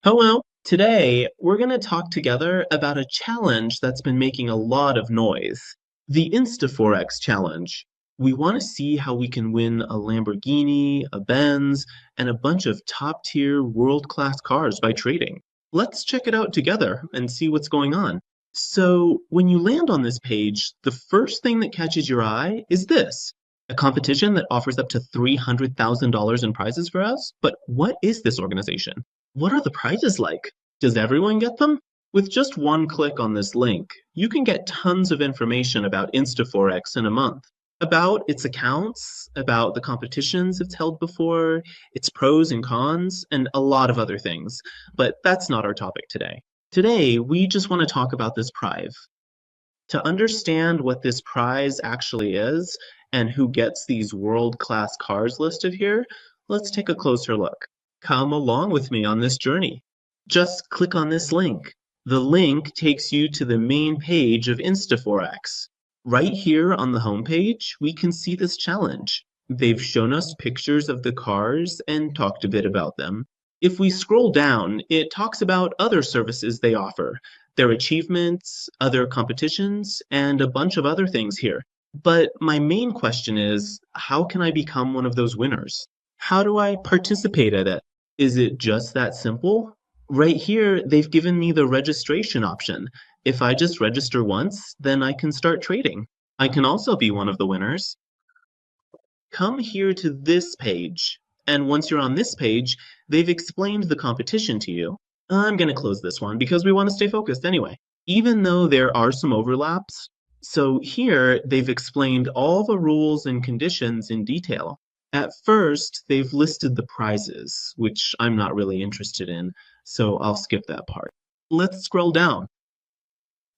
Hello. Today, we're going to talk together about a challenge that's been making a lot of noise, the InstaForex challenge. We want to see how we can win a Lamborghini, a Benz, and a bunch of top-tier world-class cars by trading. Let's check it out together and see what's going on. So, when you land on this page, the first thing that catches your eye is this. A competition that offers up to $300,000 in prizes for us? But what is this organization? What are the prizes like? Does everyone get them? With just one click on this link, you can get tons of information about InstaForex in a month. About its accounts, about the competitions it's held before, its pros and cons, and a lot of other things. But that's not our topic today. Today, we just want to talk about this prize. To understand what this prize actually is and who gets these world-class cars listed here, let's take a closer look. Come along with me on this journey. Just click on this link. The link takes you to the main page of InstaForex. Right here on the homepage, we can see this challenge. They've shown us pictures of the cars and talked a bit about them. If we scroll down, it talks about other services they offer, their achievements, other competitions, and a bunch of other things here. But my main question is, how can I become one of those winners? How do I participate at it? Is it just that simple? Right here, they've given me the registration option. If I just register once, then I can start trading. I can also be one of the winners. Come here to this page. And once you're on this page, they've explained the competition to you. I'm going to close this one because we want to stay focused anyway. Even though there are some overlaps, so here they've explained all the rules and conditions in detail. At first, they've listed the prizes, which I'm not really interested in, so I'll skip that part. Let's scroll down.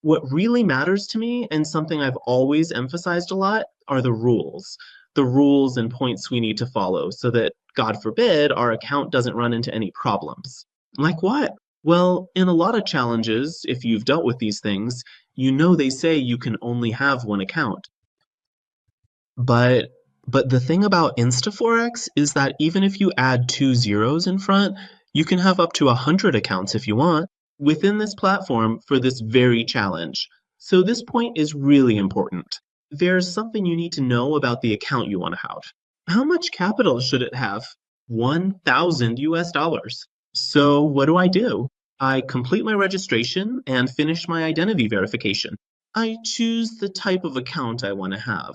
What really matters to me, and something I've always emphasized a lot, are the rules. The rules and points we need to follow so that, God forbid, our account doesn't run into any problems. Like what? Well, in a lot of challenges, if you've dealt with these things, you know they say you can only have one account. But but the thing about InstaForex is that even if you add two zeros in front, you can have up to 100 accounts if you want within this platform for this very challenge. So this point is really important. There's something you need to know about the account you want to have. How much capital should it have? 1,000 US dollars. So what do? I complete my registration and finish my identity verification. I choose the type of account I want to have.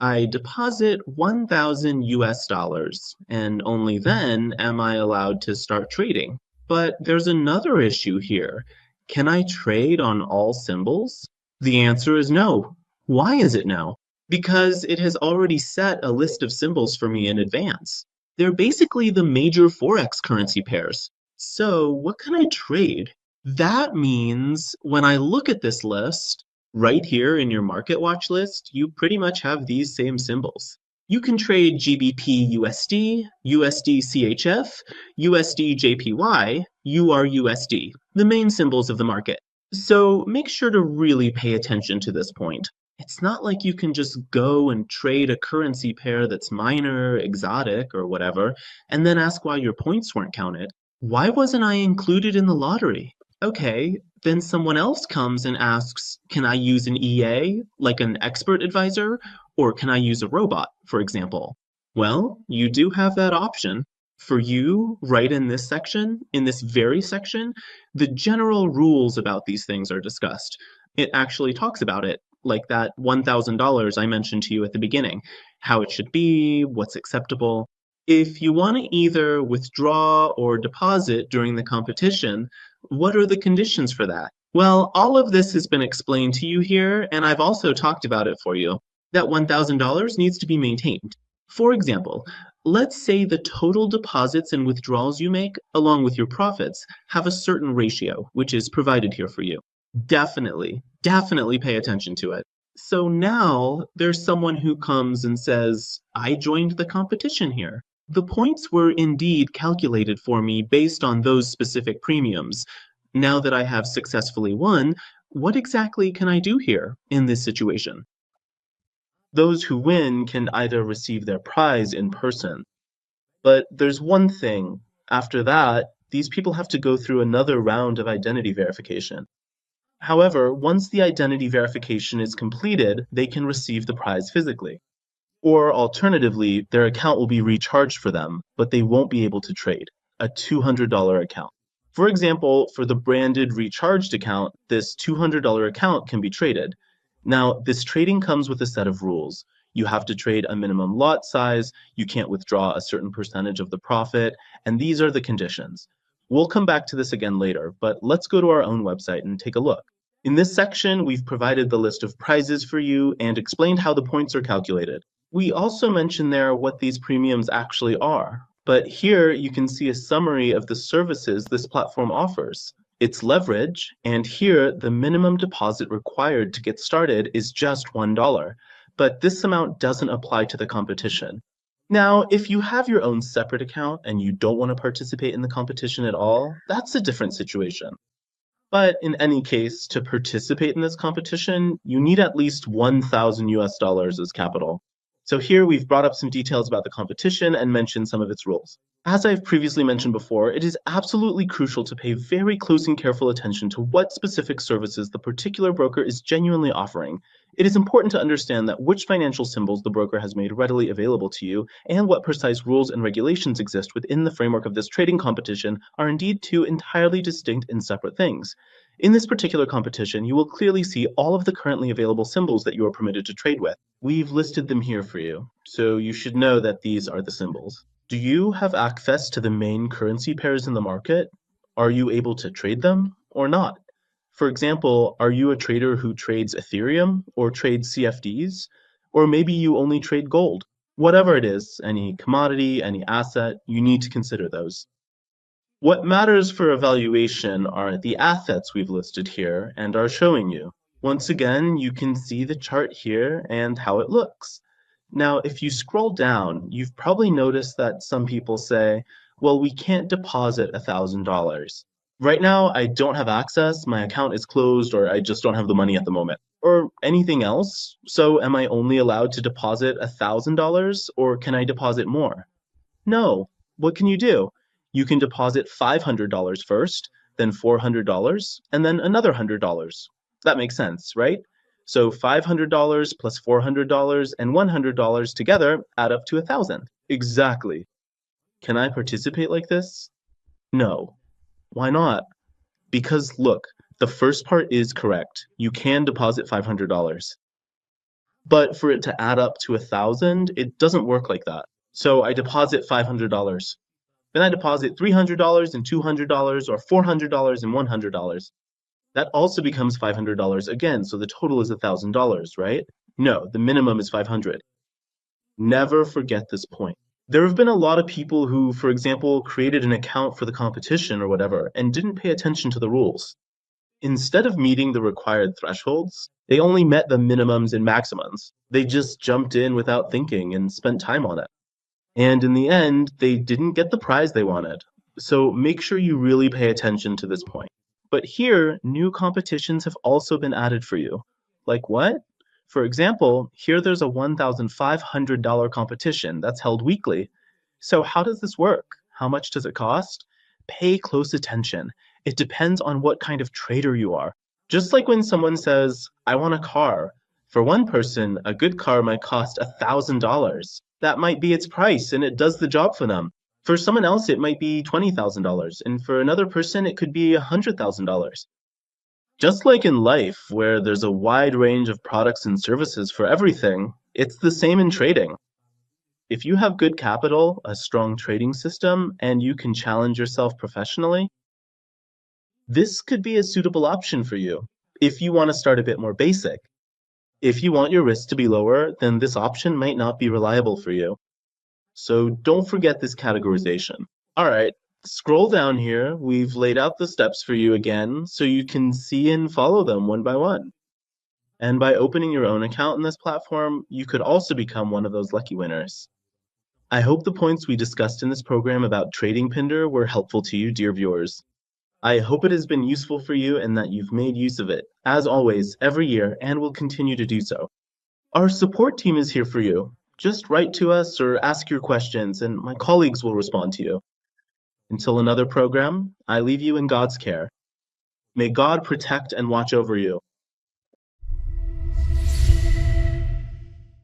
I deposit 1,000 US dollars, and only then am I allowed to start trading. But there's another issue here. Can I trade on all symbols? The answer is no. Why is it no? Because it has already set a list of symbols for me in advance. They're basically the major Forex currency pairs. So, what can I trade? That means when I look at this list, right here in your market watch list, you pretty much have these same symbols. You can trade GBP USD, USD CHF, USD JPY, URUSD, the main symbols of the market. So make sure to really pay attention to this point. It's not like you can just go and trade a currency pair that's minor, exotic, or whatever, and then ask why your points weren't counted. Why wasn't I included in the lottery? Okay, then someone else comes and asks, can I use an EA, like an expert advisor, or can I use a robot, for example? Well, you do have that option. For you, right in this section, in this very section, the general rules about these things are discussed. It actually talks about it, like that $1,000 I mentioned to you at the beginning, how it should be, what's acceptable. If you want to either withdraw or deposit during the competition, what are the conditions for that? Well, all of this has been explained to you here, and I've also talked about it for you. That $1,000 needs to be maintained. For example, let's say the total deposits and withdrawals you make, along with your profits, have a certain ratio, which is provided here for you. Definitely pay attention to it. So now there's someone who comes and says, I joined the competition here. The points were indeed calculated for me based on those specific premiums. Now that I have successfully won, what exactly can I do here in this situation? Those who win can either receive their prize in person, but there's one thing. After that, these people have to go through another round of identity verification. However, once the identity verification is completed, they can receive the prize physically. Or alternatively, their account will be recharged for them, but they won't be able to trade. A $200 account. For example, for the branded recharged account, this $200 account can be traded. Now, this trading comes with a set of rules. You have to trade a minimum lot size, you can't withdraw a certain percentage of the profit, and these are the conditions. We'll come back to this again later, but let's go to our own website and take a look. In this section, we've provided the list of prizes for you and explained how the points are calculated. We also mentioned there what these premiums actually are, but here you can see a summary of the services this platform offers. It's leverage, and here the minimum deposit required to get started is just $1, but this amount doesn't apply to the competition. Now, if you have your own separate account and you don't want to participate in the competition at all, that's a different situation. But in any case, to participate in this competition, you need at least 1,000 US dollars as capital. So here we've brought up some details about the competition and mentioned some of its rules. As I've previously mentioned before, it is absolutely crucial to pay very close and careful attention to what specific services the particular broker is genuinely offering. It is important to understand that which financial symbols the broker has made readily available to you and what precise rules and regulations exist within the framework of this trading competition are indeed two entirely distinct and separate things. In this particular competition, you will clearly see all of the currently available symbols that you are permitted to trade with. We've listed them here for you, so you should know that these are the symbols. Do you have access to the main currency pairs in the market? Are you able to trade them or not? For example, are you a trader who trades Ethereum or trades CFDs? Or maybe you only trade gold? Whatever it is, any commodity, any asset, you need to consider those. What matters for evaluation are the assets we've listed here and are showing you. Once again, you can see the chart here and how it looks. Now, if you scroll down, you've probably noticed that some people say, well, we can't deposit $1,000. Right now, I don't have access, my account is closed, or I just don't have the money at the moment. Or anything else. So am I only allowed to deposit $1,000 or can I deposit more? No. What can you do? You can deposit $500 first, then $400, and then another $100. That makes sense, right? So $500 plus $400 and $100 together add up to 1,000. Exactly. Can I participate like this? No. Why not? Because look, the first part is correct. You can deposit $500. But for it to add up to 1,000, it doesn't work like that. So I deposit $500. Then I deposit $300 and $200 or $400 and $100. That also becomes $500 again, so the total is $1,000, right? No, the minimum is 500. Never forget this point. There have been a lot of people who, for example, created an account for the competition or whatever and didn't pay attention to the rules. Instead of meeting the required thresholds, they only met the minimums and maximums. They just jumped in without thinking and spent time on it. And in the end, they didn't get the prize they wanted. So make sure you really pay attention to this point. But here, new competitions have also been added for you. Like what? For example, here there's a $1,500 competition that's held weekly. So how does this work? How much does it cost? Pay close attention. It depends on what kind of trader you are. Just like when someone says, I want a car. For one person, a good car might cost $1,000. That might be its price and it does the job for them. For someone else, it might be $20,000, and for another person, it could be $100,000. Just like in life, where there's a wide range of products and services for everything, it's the same in trading. If you have good capital, a strong trading system, and you can challenge yourself professionally, this could be a suitable option for you if you want to start a bit more basic. If you want your risk to be lower, then this option might not be reliable for you. So don't forget this categorization. All right, scroll down here. We've laid out the steps for you again so you can see and follow them one by one. And by opening your own account in this platform, you could also become one of those lucky winners. I hope the points we discussed in this program about TradingFinder were helpful to you, dear viewers. I hope it has been useful for you and that you've made use of it, as always, every year, and will continue to do so. Our support team is here for you. Just write to us or ask your questions, and my colleagues will respond to you. Until another program, I leave you in God's care. May God protect and watch over you.